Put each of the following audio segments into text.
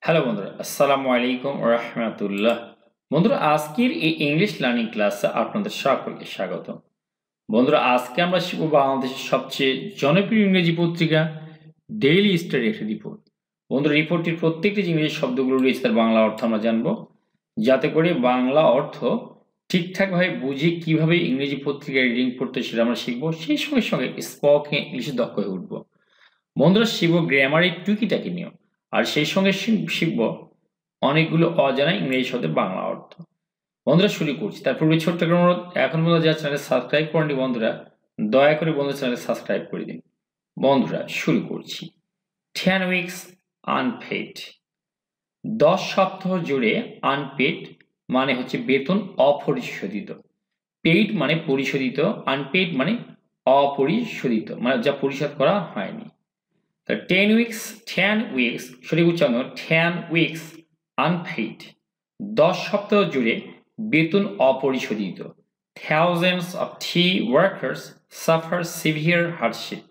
Hello বন্ধুরা, আসসালামু আলাইকুম ওয়া রাহমাতুল্লাহ। বন্ধুরা, আজকের এই ইংলিশ লার্নিং ক্লাসে আপনাদের সকলকে স্বাগত। বন্ধুরা, আজকে আমরা শিখব বাংলাদেশের সবচেয়ে জনপ্রিয় ইংরেজি পত্রিকা ডেইলি স্টার একটি রিপোর্ট। বন্ধুরা, রিপোর্টটির প্রত্যেকটি যে ইংরেজি শব্দগুলো রয়েছে তার বাংলা অর্থ আমরা জানব, যাতে করে বাংলা অর্থ ঠিকঠাকভাবে বুঝে কিভাবে ইংরেজি পত্রিকা রিডিং পড়তে সেটা আমরা শিখব। সেই সঙ্গে সঙ্গে স্পোকেন ইংলিশে দক্ষ হয়ে উঠব। বন্ধুরা, শিখব গ্রামারের টুকিটাকি নিয়ম, আর সেই সঙ্গে শিখব অনেকগুলো অজানা ইংরেজি শব্দের বাংলা অর্থ। বন্ধুরা, শুরু করছি। তার পূর্বে ছোট্ট একটা অনুরোধ, এখন পর্যন্ত যারা চ্যানেল সাবস্ক্রাইব করেননি বন্ধুরা, দয়া করে বন্ধুরা চ্যানেল সাবস্ক্রাইব করে দিন। বন্ধুরা, শুরু করছি। 10 উইকস আনপেড। 10 সপ্তাহ জুড়ে আনপেড মানে হচ্ছে বেতন অপরিশোধিত। পেইড মানে পরিশোধিত, আনপেড মানে অপরিশোধিত, মানে যা পরিশোধ করা হয়নি। 10 উইকস সঠিক উচ্চারণ 10 উইকস আনপেইড। 10 সপ্তাহ জুড়ে বেতন অপরিশোধিত। Thousands of tea workers suffer severe hardship.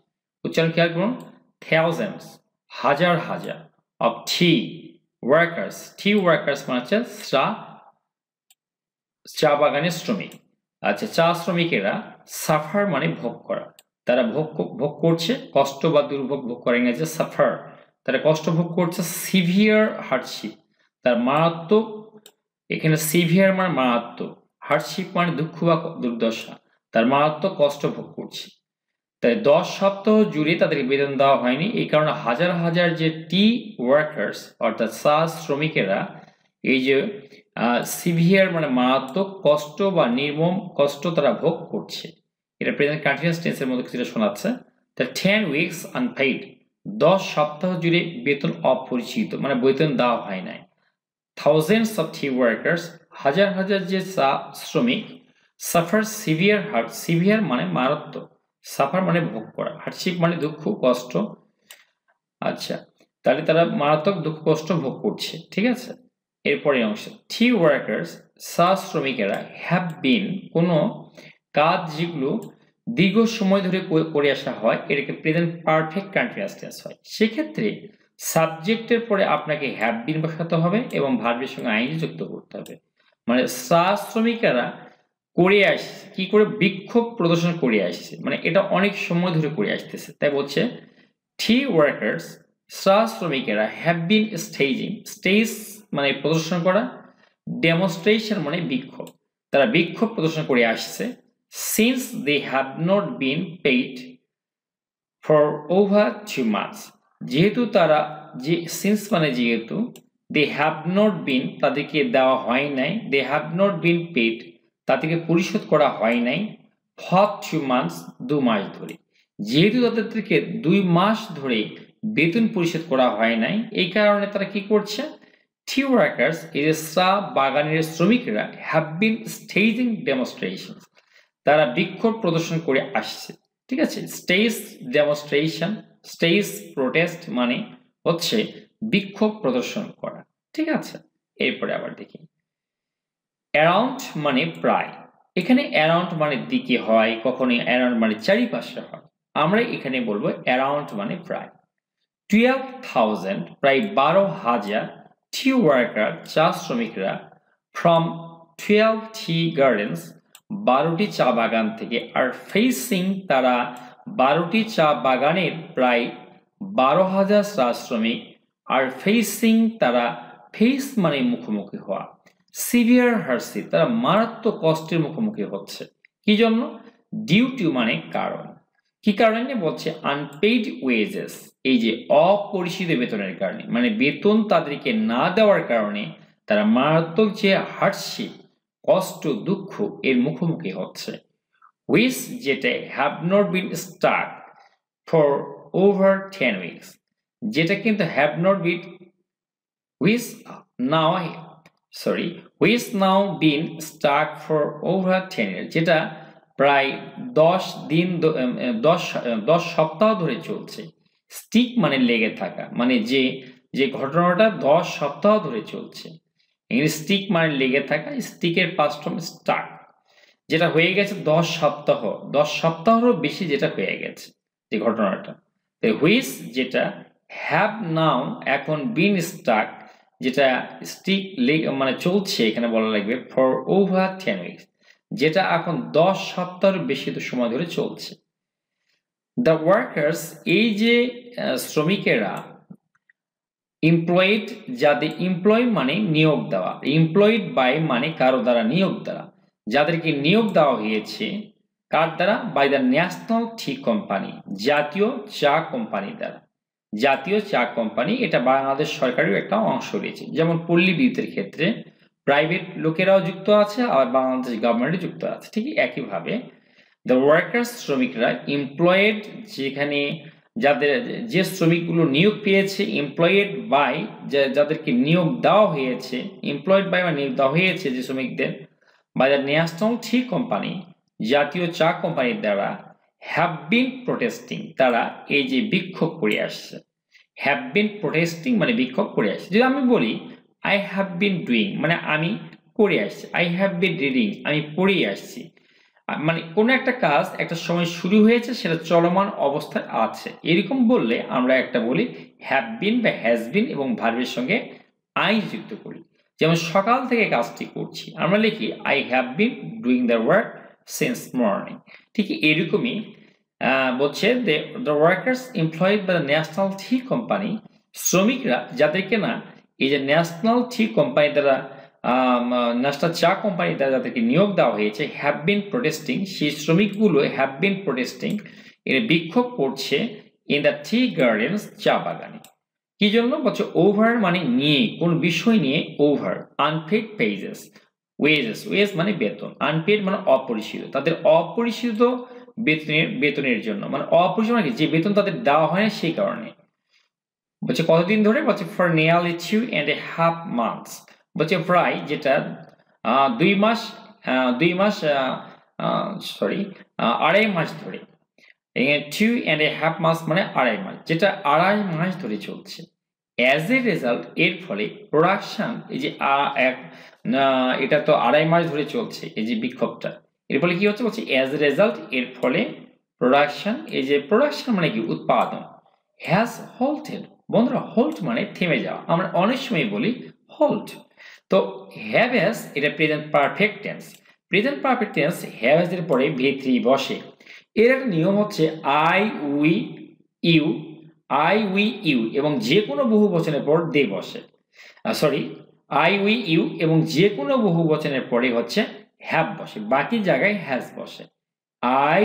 উচ্চারণ খেয়াল করুন। Thousands হাজার হাজার of tea workers মানে হচ্ছে চা বাগানের শ্রমিক। আচ্ছা, চা শ্রমিকেরা সাফার মানে ভোগ করা, তারা ভোগ করছে, কষ্ট বা দুর্ভোগ ভোগ করে, ইংরেজি সাফার। তারা কষ্ট ভোগ করছে। সিভিয়ার হার্ডশিপ, তার মারাত্মক, এখানে সিভিয়ার মানে মারাত্মক, হার্ডশিপ মানে দুঃখ বা দুর্দশা, তার মারাত্মক কষ্ট ভোগ করছে। তাই 10 সপ্তাহ জুড়ে তাদেরকে বেতন দেওয়া হয়নি। এই কারণে হাজার হাজার যে টি ওয়ার্কার্স অর্থাৎ চা শ্রমিকেরা এই যে সিভিয়ার মানে মারাত্মক কষ্ট বা নির্মম কষ্ট তারা ভোগ করছে। এটা প্রেজেন্ট কন্টিনিউয়াস টেন্সের মধ্যে কিছুটা শোনাচ্ছে। তা 10 উইকস আনপেইড, 10 সপ্তাহ জুড়ে বেতন অপরিচিত মানে বেতন দেওয়া হয় নাই। থাউজেন্ডস অফ টি ওয়ার্কার্স হাজার হাজার যে চা শ্রমিক সাফার সিভিয়ার মানে মারাত্মক, সাফার মানে ভোগ করা, হার্ডশিপ মানে দুঃখ কষ্ট। আচ্ছা, তাহলে তারা মারাত্মক দুঃখ কষ্ট ভোগ করছে। ঠিক আছে, এরপরে অংশ টি ওয়ার্কার্স চা শ্রমিকেরা হ্যাভ বিন, কোনো কাজ যেগুলো দীর্ঘ সময় ধরে করে আসা হয় এটাকে প্রেজেন্ট পারফেক্ট কন্টিনিউয়াস টেন্স হয়। সেক্ষেত্রে সাবজেক্টের পরে আপনাকে হ্যাভ বিন বসাতে হবে এবং ভার্বের সঙ্গে আইএনজি যুক্ত করতে হবে। মানে চা শ্রমিকেরা করে আসছে, কি করে বিক্ষোভ প্রদর্শন করে আসছে, মানে এটা অনেক সময় ধরে করে আসতেছে। তাই বলছে টি ওয়ার্কার্স চা শ্রমিকেরা হ্যাভ বিন স্টেজ মানে প্রদর্শন করা, ডেমনস্ট্রেশন মানে বিক্ষোভ, তারা বিক্ষোভ প্রদর্শন করে আসছে। Since they have not been paid for over 2 months, যেহেতু তারা যে সিন্স মানে যেহেতু, দে হ্যাভ নট বিন তাদেরকে দেওয়া হয় নাই, they have not been paid তাদেরকে পরিশোধ করা হয় নাই, ফর 2 months 2 মাস ধরে, যেহেতু তাদেরকে 2 মাস ধরে বেতন পরিশোধ করা হয় নাই, এই কারণে তারা কি করছে, টি ওয়ার্কার্স এই যে চা বাগানের শ্রমিকরা হ্যাভ বিন স্টেজিং ডেমনস্ট্রেশন, তারা বিক্ষোভ প্রদর্শন করে আসছে। ঠিক আছে, স্টেজ ডেমনস্ট্রেশন, স্টেজ প্রোটেস্ট মানে হচ্ছে বিক্ষোভ প্রদর্শন করা। ঠিক আছে, এরপরে আবার দেখি অ্যারাউন্ড মানে প্রায়। এখানে অ্যারাউন্ড মানে দিকে হয়, কখনো অ্যারাউন্ড মানে চারিপাশে হয়, আমরা এখানে বলবো অ্যারাউন্ড মানে প্রায়। 12,000 প্রায় 12,000 টি ওয়ার্কার চা শ্রমিকরা ফ্রম 12 টি গার্ডেন্স 12টি চা বাগান থেকে আর ফেসিং তারা 12টি চা বাগানের প্রায় 12,000 চা শ্রমিক আর ফেসিং তারা ফেস মানে মুখোমুখি হওয়া, সিভিয়ার হার্ডশিপ তারা মারাত্মক কষ্টের মুখোমুখি হচ্ছে। কি জন্য? ডিউ টু মানে কারণ। কি কারণে বলছে? আনপেইড ওয়েজেস, এই যে অপরিশোধিত বেতনের কারণে, মানে বেতন তাদেরকে না দেওয়ার কারণে তারা মারাত্মক যে হার্ডশিপ কষ্ট দুঃখ এর মুখোমুখি হচ্ছে। হুইচ যেটা have not been stuck for over 10 weeks, যেটা কিন্তু have not been which now been stuck for over 10 years, যেটা প্রায় 10 সপ্তাহ ধরে চলছে। স্টিক মানে লেগে থাকা, মানে যে ঘটনাটা 10 সপ্তাহ ধরে চলছে। স্টিক মানে লেগে থাকা, স্টিকের পাস্ট ফর্ম স্টাক, যেটা হয়ে গেছে 10 সপ্তাহ, 10 সপ্তাহেরও বেশি যেটা হয়ে গেছে যে ঘটনাটা। হুইচ যেটা হ্যাভ নাও এখন বিন স্টাক যেটা স্টিক মানে চলছে, এখানে বলা লাগবে ফর ওভার 10 উইকস, যেটা এখন 10 সপ্তাহের বেশি সময় ধরে চলছে। দ্য ওয়ার্কার্স, এই যে শ্রমিকেরা, এমপ্লয়েড, যাদের এমপ্লয় মানে নিয়োগ দেওয়া, এমপ্লয়েড বাই মানে কারো দ্বারা নিয়োগ দেওয়া, যাদেরকে নিয়োগ দেওয়া হয়েছে কার দ্বারা? By the national tea company, জাতীয় চা কোম্পানি দ্বারা। জাতীয় চা কোম্পানি এটা বাংলাদেশ সরকারের একটা অংশ রয়েছে, যেমন পল্লী বিদ্যুতের ক্ষেত্রে প্রাইভেট লোকেরাও যুক্ত আছে, আবার বাংলাদেশ গভর্নমেন্টও যুক্ত আছে। ঠিক একইভাবে দ্য ওয়ার্কার্স, শ্রমিকরা, এমপ্লয়েড, যেখানে যাদের যে শ্রমিকগুলো নিয়োগ পেয়েছে, এমপ্লয়েড বাই, যাদেরকে নিয়োগ দেওয়া হয়েছে, এমপ্লয়েড বাই বা নিয়োগ দেওয়া হয়েছে যে শ্রমিকদের, by the national tea company, জাতীয় চা কোম্পানির দ্বারা, হ্যাভ বিন প্রোটেস্টিং, তারা এই যে বিক্ষোভ করে আসছে। হ্যাভ বিন প্রোটেস্টিং মানে বিক্ষোভ করে আসছে। যদি আমি বলি আই হ্যাভ বিন ডুইং মানে আমি করে আসছি, আই হ্যাভ বিন রিডিং আমি পড়েই আসছি, মানে কোনো একটা কাজ একটা সময় শুরু হয়েছে, সেটা চলমান অবস্থায় আছে, এরকম বললে আমরা একটা বলি হ্যাভ বিন বা হ্যাজ বিন এবং ভার্বের সঙ্গে আই যুক্ত করি। যেমন সকাল থেকে কাজটি করছি, আমরা লিখি I have been doing the work since morning. ঠিক এরকমই বলছে the workers employed by the national tea company, শ্রমিকরা যাদেরকে না এই যে ন্যাশনাল টি কোম্পানি দ্বারা, ন্যাশনাল চা কোম্পানি দ্বারা যাদেরকে নিয়োগ দেওয়া হয়েছে, হ্যাভ বিন প্রোটেস্টিং, সেই শ্রমিকগুলো হ্যাভ বিন প্রোটেস্টিং এর বিক্ষোভ করছে ইন দ্য টি গার্ডেন্স, চা বাগানে। কি জন্য বলছে? ওভার মানে নিয়ে, কোন বিষয় নিয়ে? Over unpaid pages, wages, wage মানে বেতন, আনপেড মানে অপরিচিত, তাদের অপরিচিত বেতনের জন্য, মানে অপরিচিত মানে যে বেতন তাদের দেওয়া হয় না সেই কারণে। বলছে কতদিন ধরে? বলছে ফর নিয়ারলি 2.5 months, বলছে প্রায়, যেটা 2 মাস, 2.5 মাস ধরে। 2.5 months মানে 2.5 মাস, যেটা 2.5 মাস ধরে চলছে। অ্যাজ এ রেজাল্ট, এর ফলে প্রোডাকশন, এই যে এটা তো 2.5 মাস ধরে চলছে এই যে বিক্ষোভটা, এর ফলে কি হচ্ছে? বলছে অ্যাজ এ রেজাল্ট, এর ফলে প্রোডাকশন, এই যে প্রোডাকশন মানে কি? উৎপাদন, হ্যাজ হল্টেড। বন্ধুরা, হল্ট মানে থেমে যাওয়া, আমরা অনেক সময় বলি হল্ট। তো হ্যাভ হ্যাজ এটা present perfect tense, present perfect tense have has এর পরে V3 বসে। এর একটা নিয়ম হচ্ছে আই উই ইউ এবং যে কোনো বহু বচনের পর দে বসে, আই উই ইউ এবং যে কোনো বহু বচনের পরে হচ্ছে হ্যাভ বসে, বাকি জায়গায় হ্যাজ বসে। আই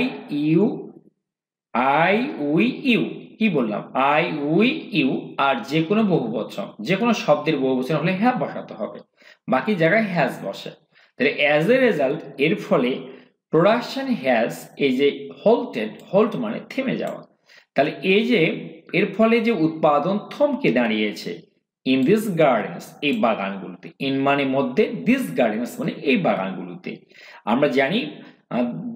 উই ইউ, কি বললাম? আই উই ইউ, আর যে কোনো বহুবচন, যে কোনো শব্দের বহুবচন হলে হ্যাভ বসাতে হবে, বাকি জায়গায় হ্যাজ বসে। তাহলে অ্যাজ এ রেজাল্ট, এর ফলে প্রোডাকশন হ্যাজ, এই যে হল্টেড, হল্ট মানে থেমে যাওয়া, তাহলে এই যে এর ফলে যে উৎপাদন থমকে দাঁড়িয়েছে ইন দিস গার্ডেন্স, এই বাগানগুলোতে, ইন মানে মধ্যে, দিস গার্ডেন্স মানে এই বাগানগুলোতে। আমরা জানি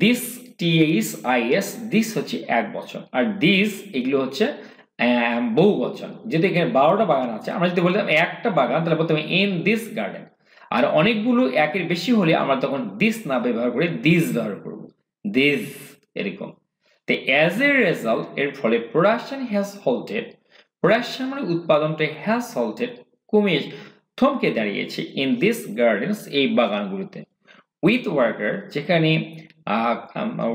দিস, THIS, দিস হচ্ছে এক বচন, আর দিস এগুলো হচ্ছে বহু বচন। যদি এখানে 12টা বাগান আছে, আমরা যদি বলতাম একটা বাগান, তাহলে বলতাম ইন দিস গার্ডেন। আর অনেকগুলো একের বেশি হলে আমরা তখন দিস না ব্যবহার করে দিস ব্যবহার করব, দিস, এরকম। তো অ্যাজ এ রেজাল্ট, এর ফলে প্রোডাকশন হ্যাজ হল্টেড, প্রোডাকশন মানে উৎপাদনটা হ্যাজ হল্টেড কমে, থমকে দাঁড়িয়েছে ইন দিস গার্ডেন্স, এই বাগানগুলোতে। উইথ ওয়ার্কার, যেখানে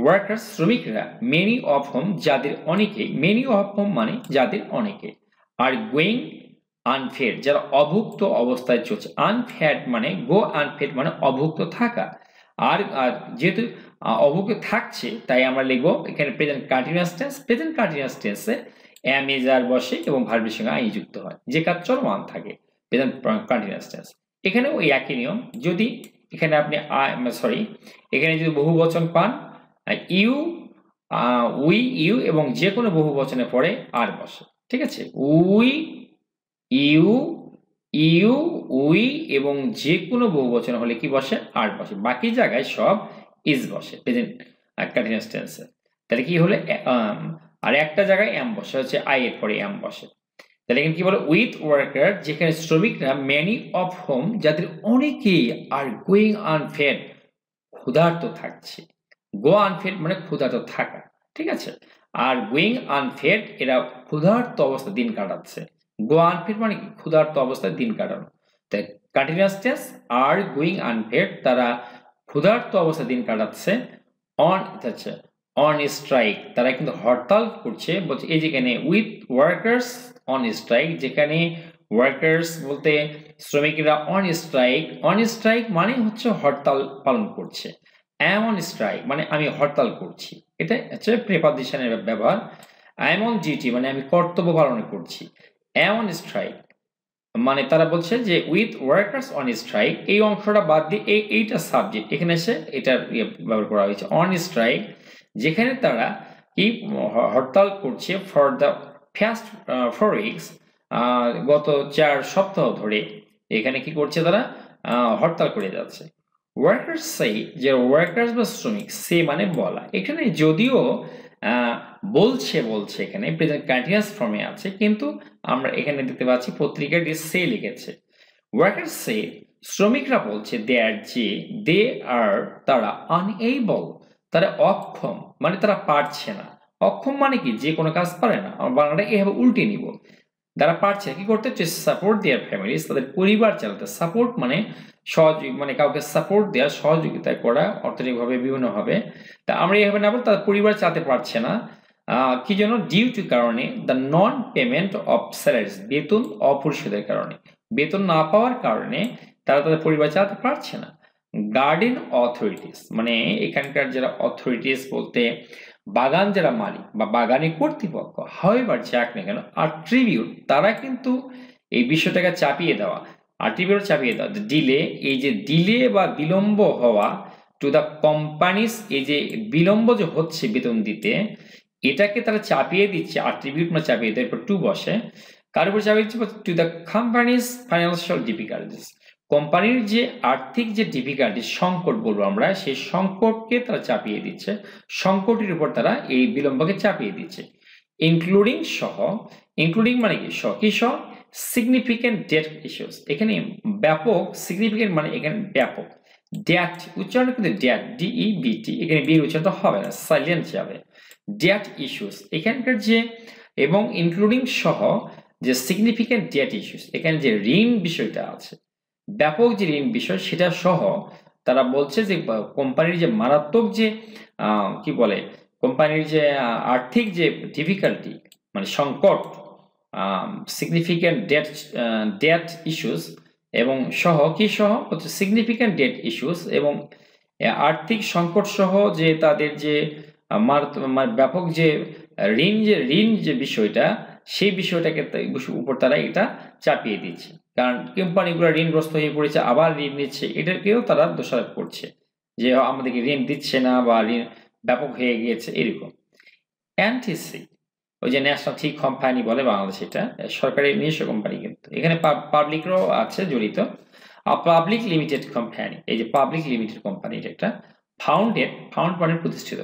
ওয়ার্কার শ্রমিকরা, মেনি অফ হোম যাদের অনেকে, মেনি অফ হোম মানে যাদের অনেকে, আর গোয়িং আনফেড যারা অভুক্ত অবস্থায় চলছে, আনফেড মানে গো আনফেড মানে অভুক্ত থাকা, আর যেহেতু অভুক্ত থাকছে তাই আমরা লিখবো এখানে present continuous tense, present continuous টেন্সে এম ইজ আর বসে এবং ভার্বের সঙ্গে আই যুক্ত হয়, যে কাজ চলমান থাকে, প্রেজেন্ট কন্টিনিউয়াস টেন্স। এখানে ওই একই নিয়ম, যদি এখানে আপনি এখানে যদি বহু বচন পান, ইউ, উই ইউ এবং যে কোনো বহু বচনে পরে আর বসে, ঠিক আছে? উই উই এবং যে কোনো বহু বচন হলে কি বসে? আর বসে, বাকি জায়গায় সব ইজ বসে প্রেজেন্ট কন্টিনিউয়াস টেন্সে। তাহলে কি হলো? আর একটা জায়গায় এম বসে, হচ্ছে আই এর পরে এম বসে। তাহলে এখানে কি বলে? উইথ ওয়ার্কার, যেখানে শ্রমিকরা, মেনি অফ হোম যাদের অনেকেই, আর গোয়িং আনফেড ক্ষুধার্ত থাকছে, গো আনফেড মানে ক্ষুধার্ত থাকা, ঠিক আছে? আর গোয়িং আনফেড এরা ক্ষুধার্ত অবস্থা দিন কাটাচ্ছে, গো আনফেড মানে কি ক্ষুধার্ত অবস্থায় দিন কাটানো। তাই কন্টিনিউয়াস টেন্স আর গোয়িং আনফেড, তারা ক্ষুধার্ত অবস্থায় দিন কাটাচ্ছে। অন আচ্ছা অন স্ট্রাইক, তারা কিন্তু হরতাল করছে, বলছে এই যেখানে উইথ ওয়ার্কার্স অন স্ট্রাইক, যেখানে ওয়ার্কার্স বলতে শ্রমিকরা অন স্ট্রাইক মানে হচ্ছে হরতাল পালন করছে। অ্যাম অন স্ট্রাইক মানে আমি হরতাল করছি, এটা হচ্ছে প্রিপজিশনের ব্যবহার। আই এম অন ডিউটি মানে আমি কর্তব্য পালন করছি। অ্যাম অন স্ট্রাইক মানে তারা বলছে যে উইথ ওয়ার্কার্স অন স্ট্রাইক, এই অংশটা বাদ দিয়ে এইটা সাবজেক্ট, এখানে এসে এটার ব্যবহার করা হয়েছে অন স্ট্রাইক, যেখানে তারা কি হরতাল করছে ফর দ্য ফার্স্ট 4 উইকস, গত 4 সপ্তাহ ধরে এখানে কি করছে তারা হরতাল করে যাচ্ছে। ওয়ার্কার্স সেই, যে ওয়ার্কার্স বা শ্রমিক, সে মানে বলা, এখানে যদিও বলছে এখানে প্রেজেন্ট কন্টিনিউয়াস ফর্মে আছে, কিন্তু আমরা এখানে দেখতে পাচ্ছি পত্রিকাটি সে লিখেছে। ওয়ার্কার্স সে, শ্রমিকরা বলছে দে আর তারা আনএবল, তারা অক্ষম মানে তারা পারছে না। অক্ষম মানে কি যে কোনো কাজ পারে না, আমরা বাংলাটা এভাবে উল্টে নিব। যারা পারছে কি করতে, টু সাপোর্ট দেয়ার ফ্যামিলিজ, তাদের পরিবার চালাতে। সাপোর্ট মানে সহযোগী, মানে কাউকে সাপোর্ট দেওয়া, সহযোগিতা করা অর্থনৈতিকভাবে বিভিন্ন হবে। তা আমরা এইভাবে না বলতে তাদের পরিবার চালাতে পারছে না, কি জন্য, ডিউ টু কারণে, the non payment of salaries, বেতন অপরিশোধের কারণে, বেতন না পাওয়ার কারণে তারা তাদের পরিবার চালাতে পারছে না। গার্ডেন অথরিটিস মানে এখানকার যারা অথরিটিস বলতে বাগান যারা মালিক বা বাগানে কর্তৃপক্ষ, হাউএভার যাক না কেন, আট্রিবিউট তারা কিন্তু এই বিষয়টাকে চাপিয়ে দেওয়া, ডিলে, এই যে ডিলে বা বিলম্ব হওয়া, টু দ্য কোম্পানিজ, এই যে বিলম্ব যে হচ্ছে বেতন দিতে, এটাকে তারা চাপিয়ে দিচ্ছে, আট্রিবিউট মানে চাপিয়ে দেয়, এরপর টু বসে, কার উপর চাপিয়ে দিচ্ছে, to the companies financial difficulties, কোম্পানির যে আর্থিক যে ডিফিকাল্টি, সংকট বলবো আমরা, সেই সংকটকে তারা চাপিয়ে দিচ্ছে, সংকটের উপর তারা এই বিলম্বকে চাপিয়ে দিচ্ছে। ইনক্লুডিং সহ, ইনক্লুডিং মানে কি সহ, সিগনিফিক্যান্ট ডেট ইস্যুস, এখানে ব্যাপক, সিগনিফিক্যান্ট মানে এখানে ব্যাপক, ডেট উচ্চারণ কিন্তু ডেট ডিইবিটি, এখানে বি উচ্চারণ হবে না, সাইলেন্ট যাবে। ডেট ইস্যুস এখানকার যে, এবং ইনক্লুডিং সহ যে সিগনিফিক্যান্ট ডেট ইস্যুস, এখানে যে ঋণ বিষয়টা আছে, ব্যাপক যে ঋণ বিষয় সেটা সহ তারা বলছে যে কোম্পানির যে মারাত্মক যে কি বলে, কোম্পানির যে আর্থিক যে ডিফিকাল্টি মানে সংকট, সিগনিফিক্যান্ট ডেট ইস্যুস, এবং সহ কি সহ হচ্ছে সিগনিফিক্যান্ট ডেট ইস্যুস, এবং আর্থিক সংকট সহ যে তাদের যে ব্যাপক যে ঋণ যে বিষয়টা, সেই বিষয়টাকে উপর তারা এটা চাপিয়ে দিচ্ছে, কারণ কোম্পানিগুলো ঋণগ্রস্ত হয়ে পড়েছে, আবার ঋণ নিচ্ছে, এটাকেও তারা দোষারোপ করছে যে আমাদেরকে ঋণ দিচ্ছে না বা ঋণ ব্যাপক হয়ে গিয়েছে এরকম। এনটিসি ওই যে ন্যাশনাল টি কোম্পানি বলে বাংলাদেশ, এটা সরকারি নিজস্ব কোম্পানি, কিন্তু এখানে পাবলিকরাও আছে জড়িত। পাবলিক লিমিটেড কোম্পানি, এই যে পাবলিক লিমিটেড কোম্পানি, এটা একটা ফাউন্ড মানে প্রতিষ্ঠিত,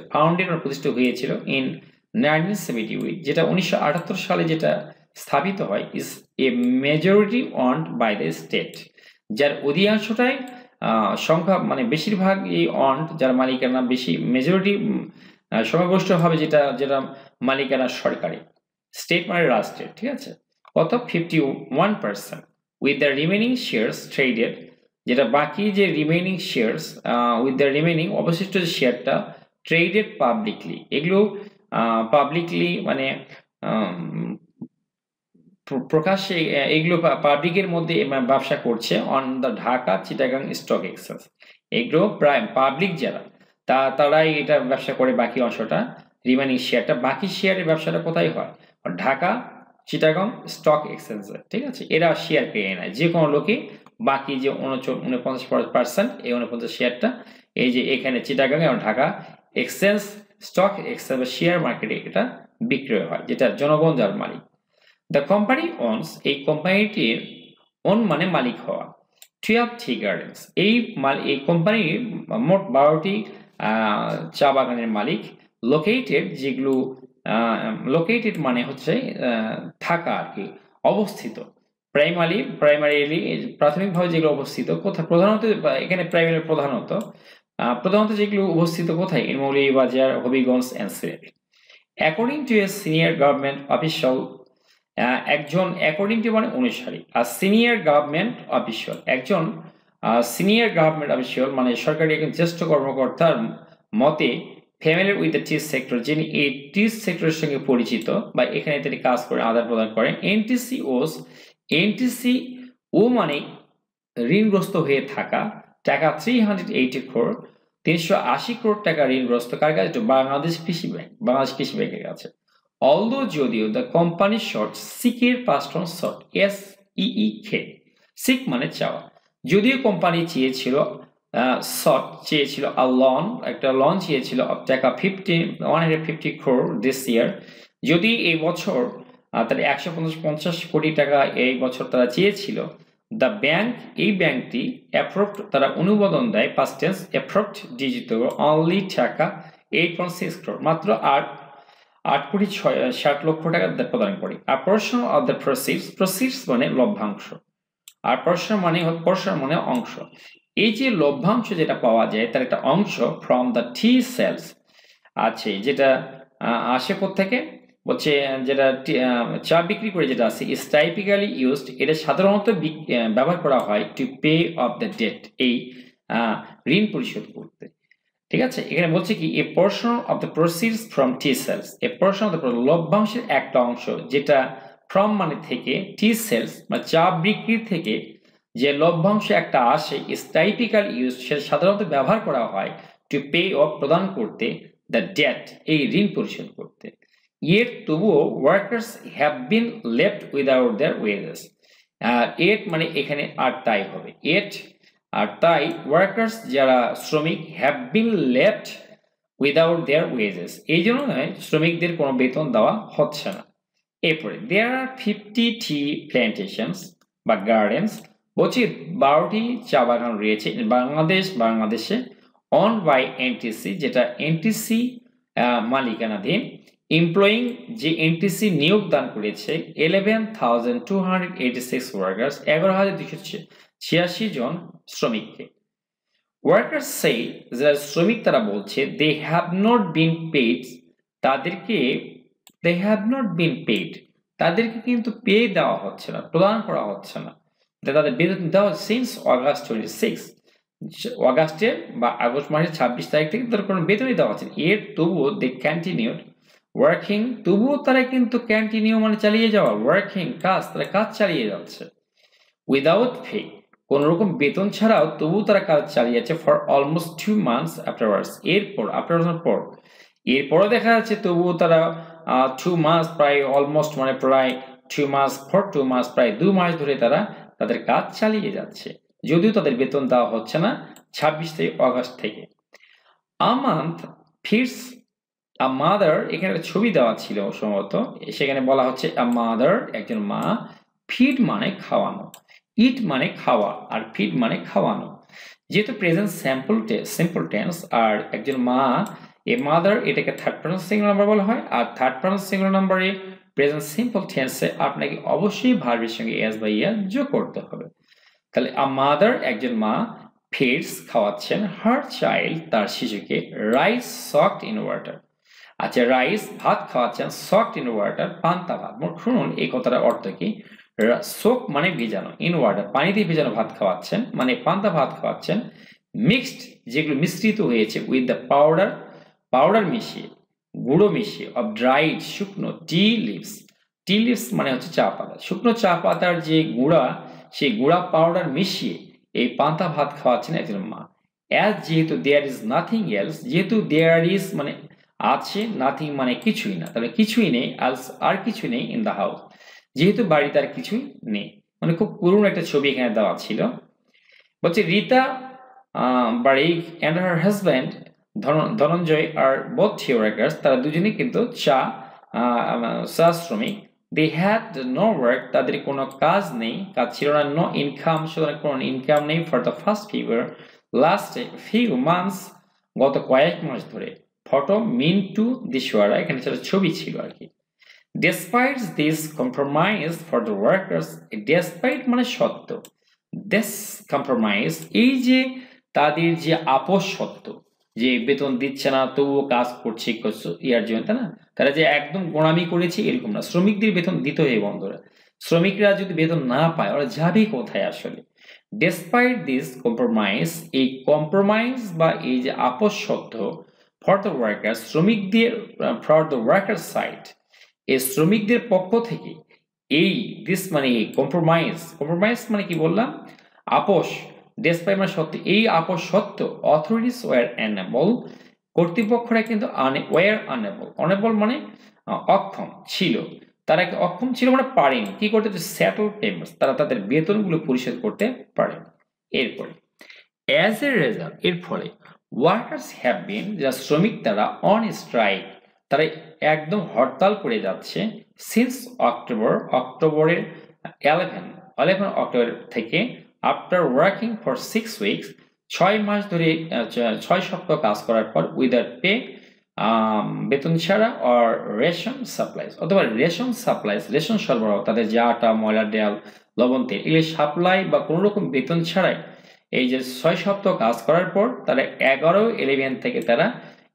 প্রতিষ্ঠিত হয়েছিল ইন 1978, যেটা 1978 সালে যেটা স্থাপিত হয়, is a majority owned by the state, যার অধিকাংশটাই সংখ্যা মানে বেশিরভাগ এই ওন্ড, যার মালিকানা বেশি, মেজরিটি সংখ্যাগরিষ্ঠ হবে যেটা মালিকানা সরকারি, স্টেট মানে রাষ্ট্রের, ঠিক আছে, কত 51%, with the remaining shares traded, যেটা বাকি যে remaining shares, with the remaining অবশিষ্ট যে শেয়ারটা, ট্রেডেড পাবলিকলি, এগুলো পাবলিকলি মানে প্রকাশ্যে এগুলো পাবলিকের মধ্যে ব্যবসা করছে on the Dhaka Chittagong stock exchange, এগুলো প্রায় পাবলিক যারা তারাই এটা ব্যবসা করে, বাকি অংশটা রিমেনিং শেয়ারটা, বাকি শেয়ারের ব্যবসাটা কোথায় হয়, ঢাকা চিটাগাং স্টক এক্সচেঞ্জে, ঠিক আছে, এরা শেয়ার পেয়ে নেয় যে কোনো লোকে, বাকি যে 49% এই 49 শেয়ারটা এই যে এখানে চিটাগাং এবং Dhaka exchange stock exchange share মার্কেটে এটা বিক্রয় হয়, যেটা জনগণ যার মালিক। দ্য কোম্পানি ওনস, এই কোম্পানিটির ওন মানে মালিক হওয়া, 12 টি গার্ডেন্স, এই কোম্পানির মোট 12টি চা বাগানের মালিক, লোকেটেড, যেগুলো লোকেটেড মানে হচ্ছে থাকা আর কি, অবস্থিত, প্রাইমারিলি প্রাথমিকভাবে যেগুলো অবস্থিত কোথায়, প্রধানত এখানে প্রাইমারি প্রধানত যেগুলো অবস্থিত কোথায়, Moulvibazar, Habiganj and Sylhet. According to a senior government official একজন অ্যাকর্ডিং টু মানে অনুসারী, আর সিনিয়র গভর্নমেন্ট অফিসিয়াল একজন সিনিয়র গভর্নমেন্ট অফিসিয়াল মানে সরকারি একজন জ্যেষ্ঠ কর্মকর্তার মতে familiar with the tea sector, যিনি এই টিচ সেক্টরের সঙ্গে পরিচিত বা এখানে তিনি কাজ করে আদান প্রদান করেন। এনটিসি ও মানে ঋণগ্রস্ত হয়ে থাকা টাকা 380 crore 380 crore টাকা ঋণগ্রস্ত কার কাছে? বাংলাদেশ কৃষি ব্যাংকের কাছে। Although যদিও the company short সিকের past from short SEEK seek মানে চাওয়া, যদিও কোম্পানি চেয়েছিল চেয়েছিল একটা লোন চেয়েছিল টাকা 150 crore this year, যদি এই বছর তারা 150 কোটি টাকা এই বছর তারা চেয়েছিল। দ্য ব্যাংক এই ব্যাংকটি অ্যাপ্রুভড তারা অনুমোদন দেয় past tense approved digital only টাকা 8.6 crore মাত্র 8 কোটি 60 লক্ষ টাকা প্রদান করে। আর পোরশন অফ দ্য প্রসিডস মানে লভ্যাংশ, আর পোরশন মানে অংশ। এই যে লভ্যাংশ যেটা পাওয়া যায় তার একটা অংশ ফ্রম দ্য টি সেলস আছে, যেটা আসে কোত্থেকে বলছে, যেটা চা বিক্রি করে যেটা আছে ইজ টাইপিক্যালি ইউজড, এটা সাধারণত ব্যবহার করা হয় to pay off the debt, এই ঋণ পরিশোধ করতে। ঠিক আছে, এখানে বলছে কি a portion of the proceeds from tea sales, a portion of the লভ্যাংশের একটা অংশ যেটা ফ্রম মানে থেকে, টি সেলস বা চা বিক্রি থেকে যে লভ্যাংশ একটা আসে ইজ টাইপিক্যাল ইউজ, সেটা সাধারণত ব্যবহার করা হয় টু পে অফ প্রদান করতে, দ্য ডেট এই ঋণ পরিশোধ করতে। এর তবুও workers have been left without their wages, এট মানে এখানে আর তাই হবে এট, আর তাই ওয়ার্কার্স যারা শ্রমিক have been left without their wages, এই জন্য শ্রমিকদের কোনো বেতন দেওয়া হচ্ছে না। এরপরে দেয়ার আর 50 টি প্ল্যান্টেশনস বা গার্ডেন্স, বলছি 12টি চা বাগান রয়েছে বাংলাদেশে অন বাই এনটিসি, যেটা এনটিসি মালিকানাধীন, এমপ্লয়িং যে এনটিসি নিয়োগ দান করেছে 11,286 ওয়ার্কার্স 11,286 জন শ্রমিককে। ওয়ার্কার্স সে যারা শ্রমিক তারা বলছে they have not been paid, তাদেরকে কিন্তু পে দেওয়া হচ্ছে না, প্রদান করা হচ্ছে না, তাদের বেতন দেওয়া সিন্স অগাস্ট 26, অগাস্টের বা আগস্ট মাসের 26 তারিখ থেকে তাদের কোনো বেতনই দেওয়া হচ্ছে না। এর তবুও দে কন্টিনিউড ওয়ার্কিং, তবুও তারা কিন্তু কন্টিনিউ মানে চালিয়ে যাওয়া, ওয়ার্কিং তারা কাজ চালিয়ে যাচ্ছে, উইদাউট পে কোন রকম বেতন ছাড়াও তবুও তারা কাজ চালিয়ে যাচ্ছে ফর অলমোস্ট 2 months আফটারওয়ার্ডস, এরপরও দেখা যাচ্ছে তবুও তারা 2 মাস প্রায় অলমোস্ট মানে প্রায় 2 মাস ফর 2 মাস প্রায় 2 মাস ধরে তারা তাদের কাজ চালিয়ে যাচ্ছে, যদিও তাদের বেতন দেওয়া হচ্ছে না 26 অগস্ট থেকে। A month fits a mother, এখানে একটা ছবি দেওয়া ছিল সম্ভবত, সেখানে বলা হচ্ছে আ মাদার একজন মা, ফিড মানে খাওয়ানো, ইট মানে খাওয়া আর ফিড মানে খাওয়ানো, যেহেতু প্রেজেন্ট সিম্পল টেন্স আর একজন মা এ মাদার এটাকে থার্ড পারসন সিঙ্গুলার নাম্বার বলা হয়, আর থার্ড পারসন সিঙ্গুলার নাম্বারে প্রেজেন্ট সিম্পল টেন্সে আপনাকে অবশ্যই ভার্বের সঙ্গে এস বা ইয়া যোগ করতে হবে। তাহলে আ মাদার একজন মা ফিডস খাওয়াচ্ছেন হার চাইল্ড তার শিশুকে রাইস সকড ইন ওয়াটার, আচ্ছা রাইস ভাত খাওয়াচ্ছেন, সকড ইন ওয়াটার পান্তা ভাত। শুনুন এই কথাটার অর্থ কি, সোক মানে ভিজানো, ইন ওয়াটার পানিতে ভিজানো ভাত খাওয়াচ্ছেন মানে পান্তা ভাত খাওয়াচ্ছেন, মিক্সড যেগুলো মিশ্রিত হয়েছে উইথ দ্য পাউডার মিশিয়ে, গুঁড়ো মিশিয়ে, অফ ড্রাইড শুকনো, টি লিভস মানে হচ্ছে চা পাতা, শুকনো চা পাতার যে গুঁড়া সেই গুঁড়া পাউডার মিশিয়ে এই পান্তা ভাত খাওয়াচ্ছেন একজন মা। অ্যাজ যেহেতু দেয়ার ইজ নাথিং এলস, যেহেতু দেয়ার ইজ মানে আছে, নাথিং মানে কিছুই না, তাহলে কিছুই নেই, আর কিছু নেই ইন দ্য হাউস, যেহেতু বাড়িতে আর কিছুই নেই, মানে খুব পুরনো একটা ছবি এখানে দেওয়া ছিল। বলছে Rita Bari and her husband Dhananjay are both tea workers, তারা দুজনেই কিন্তু চা শ্রমিক। দে হ্যাড নো ওয়ার্ক, তাদের কোনো কাজ নেই, কাজ ছিল না, নো ইনকাম, সুতরাং কোনো ইনকাম নেই for the first last few months, গত কয়েক মাস ধরে। ফটো মিন টু দিশওয়ারা, এখানে ছবি ছিল আর কি। Despite this compromise for the workers, despite মানে সত্ত্বেও, this compromise এই যে তাদের যে আপোষ সত্ত্বেও, যে বেতন দিচ্ছে না তবুও কাজ করছে ইয়ার জন্য, তাই না, তারা যে একদম গোড়ামি করেছে এরকম না, শ্রমিকদের বেতন দিতে হয় বন্ধুরা। শ্রমিকরা যদি বেতন না পায় ওরা যাবে কোথায় আসলে? ডেসপাইট দিস কম্প্রোমাইজ, এই কম্প্রোমাইজ বা এই যে আপোষ সত্ত্বেও ফর দ্য ওয়ার্কার, শ্রমিকদের ফর দ্য ওয়ার্কার সাইড, এই শ্রমিকদের পক্ষ থেকে এই দিস মানে এই কম্প্রোমাইজ, কম্প্রোমাইজ মানে কি বললাম? আপোষ। ডেসপাইট মানে সত্য, এই আপোষ সত্ত্বেও অথরিটিস ওয়ার অ্যানেবল, কর্তৃপক্ষরা কিন্তু ওয়ার আনএবল, অনেবল মানে অক্ষম ছিল, তারা অক্ষম ছিল মানে পারেনি কি করতে, সেটল পেমেন্টস, তারা তাদের বেতনগুলো পরিশোধ করতে পারে। এরপরে অ্যাজ এ রেজাল্ট, এর ফলে ওয়ার্কার্স হ্যাভ বিন, যারা শ্রমিক তারা অন স্ট্রাইক, তারা একদম হরতাল করে যাচ্ছে সিন্স অক্টোবরের 11 অক্টোবর থেকে, আফটার ওয়ার্কিং ফর 6 উইকস, 6 মাস ধরে 6 সপ্তাহ কাজ করার পর উইদাউট পে, বেতন ছাড়া, অর রেশন সাপ্লাইজ, অথবা রেশন সাপ্লাইজ, রেশন সরবরাহ, তাদের যে আটা, ময়লা, ডাল, লবণ, তেল এগুলি সাপ্লাই বা কোনো রকম বেতন ছাড়াই এই যে 6 সপ্তাহ কাজ করার পর তারা 11 থেকে তারা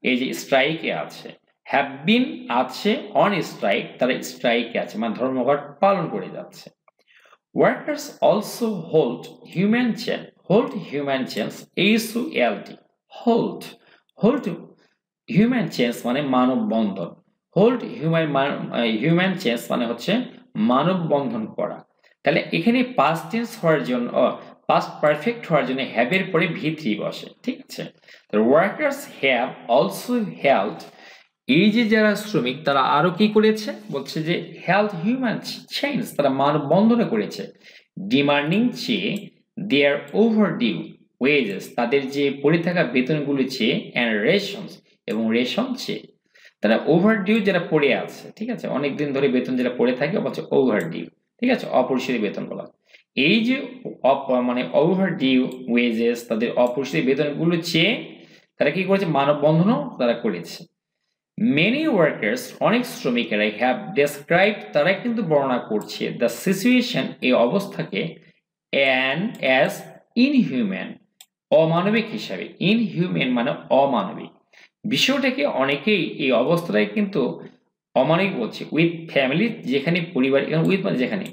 এই যে স্ট্রাইকে আছে। হ্যাভ বিন আছে অন স্ট্রাইক, তারা স্ট্রাইকে আছে মানে ধর্মঘট পালন করে যাচ্ছে। Workers also hold human chain, hold human chains, HULD, hold, hold human chains মানে মানববন্ধন, হোল্ড হিউম্যান চেন্স মানে হচ্ছে মানববন্ধন করা। তাহলে এখানে পাস্ট টেন্স হওয়ার জন্য, পাস্ট পারফেক্ট হওয়ার জন্য হ্যাভের পরে V3 বসে, ঠিক আছে। ওয়ার্কার্স হ্যাভ অলসো হেল্ড, এই যে যারা শ্রমিক তারা আরো কি করেছে বলছে যে হেল্ড হিউম্যান চেইনস, তারা মানববন্ধনে করেছে, ডিমান্ডিং চেয়ে দেয়ার ওভারডিউ ওয়েজেস, তাদের যে পড়ে থাকা বেতনগুলো চেয়ে, অ্যান্ড রেশনস, এবং রেশন চেয়ে। তারা ওভারডিউ যারা পড়ে আছে, ঠিক আছে, অনেকদিন ধরে বেতন যারা পড়ে থাকে বলছে ওভারডিউ, ঠিক আছে, অপরিশোধিত বেতন বলা। এই যে মানে ওভারডিউ ওয়েজেস, তাদের অপরিশোধিত বেতনগুলো চেয়ে তারা কি করেছে, মানববন্ধনও তারা করেছে। মেনি ওয়ার্কার্স, অনেক শ্রমিকেরাই হ্যাভ ডেসক্রাইব, তারা কিন্তু বর্ণনা করছে দ্য সিচুয়েশন, এই অবস্থাকে, অ্যাজ ইনহিউম্যান, অমানবিক হিসাবে। ইনহিউম্যান মানে অমানবিক, বিষয়টাকে অনেকেই এই অবস্থাটাই কিন্তু অমানবিক বলছে। উইথ ফ্যামিলি, যেখানে পরিবার, উইথ মানে যেখানে,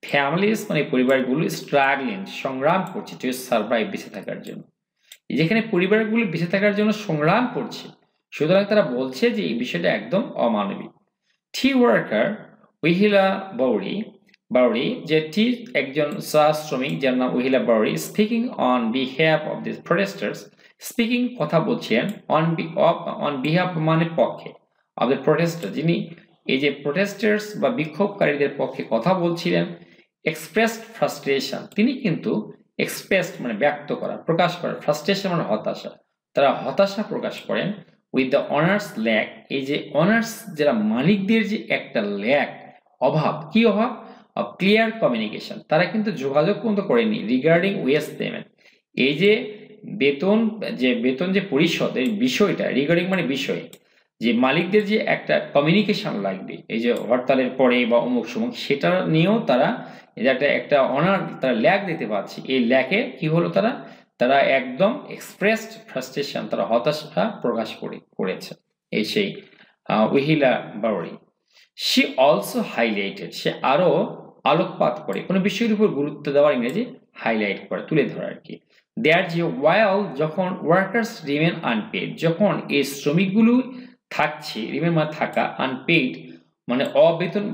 ফ্যামিলিজ মানে পরিবারগুলো, স্ট্রাগলিং সংগ্রাম করছে টু সারভাইভ, বেঁচে থাকার জন্য, যেখানে পরিবারগুলো বেঁচে থাকার জন্য সংগ্রাম করছে, সুতরাং তারা বলছে যে এই বিষয়টা একদম অমানবিক। টি ওয়ার্কার উহিলা বাউরি, যে টি একজন চা শ্রমিক যার নাম Uhila Bauri, speaking on behalf of this protesters, speaking কথা বলছেন, অন বিহাফ মানে পক্ষে, অফ দ্য প্রোটেস্টার, যিনি এই যে প্রোটেস্টার্স বা বিক্ষোভকারীদের পক্ষে কথা বলছিলেন, এক্সপ্রেসড ফ্রাস্ট্রেশন, তিনি কিন্তু এক্সপ্রেসড মানে ব্যক্ত করা, প্রকাশ করা, ফ্রাস্ট্রেশন মানে হতাশা, তারা হতাশা প্রকাশ করেন উইথ দ্য অনার্স ল্যাক, এই যে অনার্স যারা মালিকদের যে একটা ল্যাক, অভাব, কি অভাব, অফ ক্লিয়ার কমিউনিকেশন, তারা কিন্তু যোগাযোগ পর্যন্ত করেনি রিগার্ডিং ওয়েজ পেমেন্ট, এই যে বেতন যে পরিশোধ এই বিষয়টা, রিগার্ডিং মানে বিষয়, যে মালিকদের যে একটা কমিউনিকেশন লাগবে এই যে হরতালের পরে বা অমুক সমুক, সেটা নিয়েও তারা একটা অনার তারা ল্যাক দিতে পারছে। এই ল্যাকে কি হলো, তারা একদম এক্সপ্রেসড ফ্রাস্ট্রেশন, তারা হতাশা প্রকাশ করেছে। এই সেই উহিলা বাউরি। সে অলসো হাইলাইটেড, সে আরো আলোকপাত করে, কোনো বিষয়ের উপর গুরুত্ব দেওয়ার ইংরেজি হাইলাইট করে, তুলে ধরা আর কি। দ্যাট যে ওয়াইল, যখন ওয়ার্কার্স রিমেন আনপেড, যখন এই শ্রমিকগুলো থাকছে, রিমেন মানে থাকা, আনপেড মানে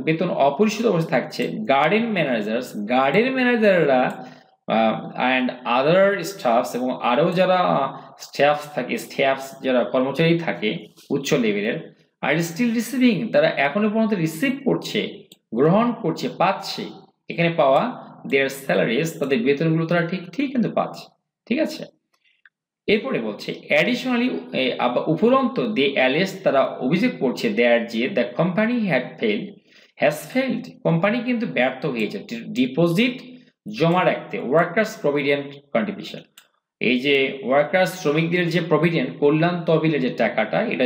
বেতন অপরিশোধিত অবস্থায় থাকছে, গার্ডেন ম্যানেজাররা অ্যান্ড আদার স্টাফস, এবং আরও যারা স্টাফস যারা কর্মচারী থাকে উচ্চ লেভেলের, আর স্টিল রিসিভিং, তারা এখনো পর্যন্ত রিসিভ করছে, গ্রহণ করছে, পাচ্ছে, এখানে পাওয়া দেয়ার স্যালারিজ, তাদের বেতনগুলো তারা ঠিক কিন্তু পাচ্ছে, ঠিক আছে। এরপরে বলছে অ্যাডিশনালি, উপরন্ত দে অ্যালেজ, তারা অভিযোগ করছে দেয়ার যে the company has failed, company কিন্তু ব্যর্থ হয়েছে, ডিপোজিট জমা রাখতে, ওয়ার্কার্স প্রভিডেন্ট কন্ট্রিবিউশন, এই যে ওয়ার্কার্স শ্রমিকদের যে প্রভিডেন্ট কল্যাণ তহবিলের যে টাকাটা, এটা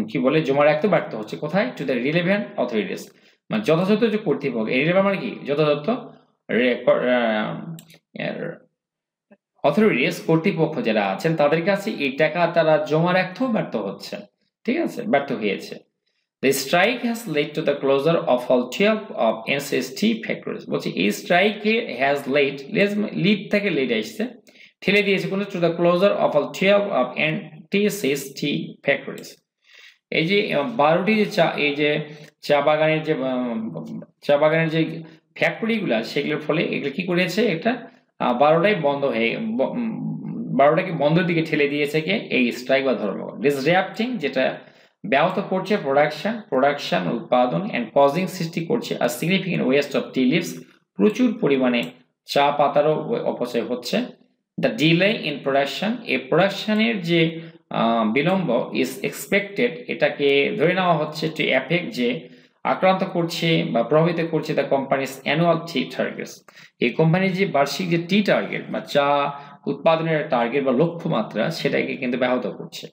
কি বলে জমা রাখতে ব্যর্থ হচ্ছে, কোথায়, টু দ্য রিলেভেন্ট অথরিটিস, মানে যথাযথ যে কর্তৃপক্ষ, রিলেভেন্ট মানে কি, যথাযথ অথরিটিস কর্তৃপক্ষ যারা আছেন তাদের কাছে এই টাকা তারা জমা রাখতেও ব্যর্থ হচ্ছে, ঠিক আছে, ব্যর্থ হয়েছে। The strike has led to the closure of all 12 of NCS tea factories. বলছি এই strike has led থেকে lead আসছে ঠেলে দিয়েছে কোন to the closure of all 12 of NCS tea factories. এই যে 12টি যে চা বাগানের যে ফ্যাক্টরিগুলো সেগুলোর ফলে এগুলো কি করেছে এটা 12টাই বন্ধ হয়ে 12টাকে বন্ধের দিকে ঠেলে দিয়েছে কে এই স্ট্রাইক বা ধর্মঘট ডিসরাপ্টিং যেটা ব্যাহত করছে প্রোডাকশন উৎপাদন এন্ড কজিং সৃষ্টি করছে আর significant waste of tea leaves প্রচুর পরিমাণে চা পাতারও অপচয় হচ্ছে দ্য ডিলে ইন প্রোডাকশন এই প্রোডাকশনের যে বিলম্ব ইজ এক্সপেক্টেড এটাকে ধরে নেওয়া হচ্ছে টু এফেক্ট যে আক্রান্ত করছে বা প্রভাবিত করছে the companies annual T targets এই কোম্পানির যে বার্ষিক যে টি টার্গেট বা চা উৎপাদনের টার্গেট বা লক্ষ্যমাত্রা সেটাকে কিন্তু ব্যাহত করছে